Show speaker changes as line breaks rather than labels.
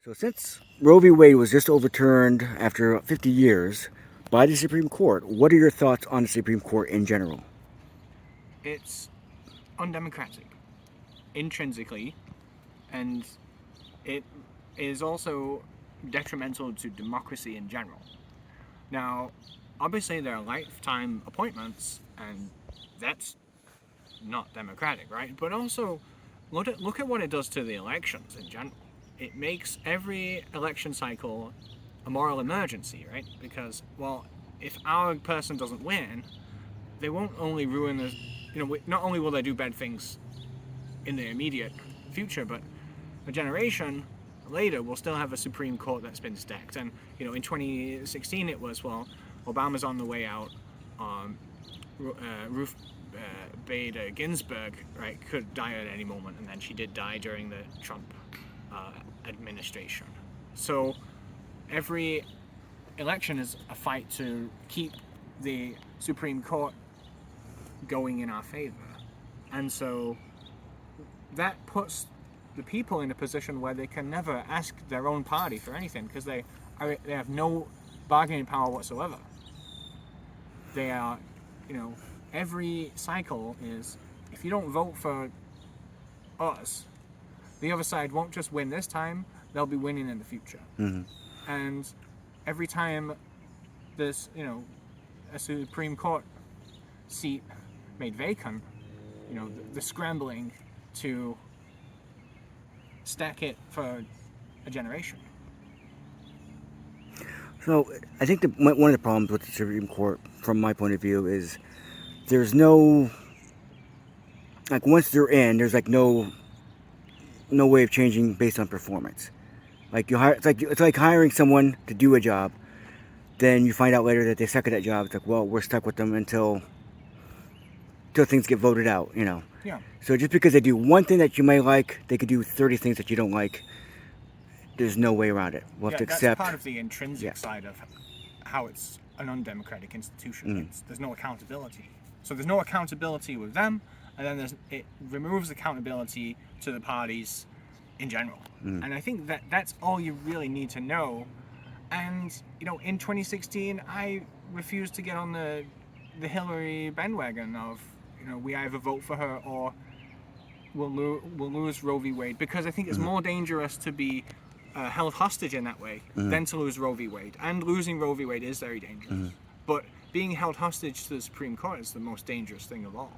So since Roe v. Wade was just overturned after 50 years by the Supreme Court, what are your thoughts on the Supreme Court in general?
It's undemocratic, intrinsically, and it is also detrimental to democracy in general. Now, obviously there are lifetime appointments, and that's not democratic, right? But also, look at what it does to the elections in general. It makes every election cycle a moral emergency, right? Because, well, if our person doesn't win, they won't only ruin the, not only will they do bad things in the immediate future, but a generation later we'll still have a Supreme Court that's been stacked. And in 2016 it was, well, Obama's on the way out. Ruth Bader Ginsburg, right, could die at any moment, and then she did die during the Trump administration. So every election is a fight to keep the Supreme Court going in our favor, and so that puts the people in a position where they can never ask their own party for anything because they have no bargaining power whatsoever. They are, every cycle is, if you don't vote for us, the other side won't just win this time, they'll be winning in the future.
Mm-hmm.
And every time there's, a Supreme Court seat made vacant, the scrambling to stack it for a generation.
So I think one of the problems with the Supreme Court, from my point of view, is there's no, like, once they're in, there's like no way of changing based on performance. Like it's like hiring someone to do a job, then you find out later that they suck at that job. It's like, well, we're stuck with them until things get voted out,
Yeah.
So just because they do one thing that you may like, they could do 30 things that you don't like. There's no way around it. We'll have to accept.
That's part of the intrinsic side of how it's an undemocratic institution. There's no accountability. So there's no accountability with them, and then it removes accountability to the parties in general. And I think that's all you really need to know. And in 2016, I refused to get on the Hillary bandwagon of we either vote for her or we'll lose Roe v. Wade, because I think it's more dangerous to be held hostage in that way than to lose Roe v. Wade. And losing Roe v. Wade is very dangerous. But being held hostage to the Supreme Court is the most dangerous thing of all.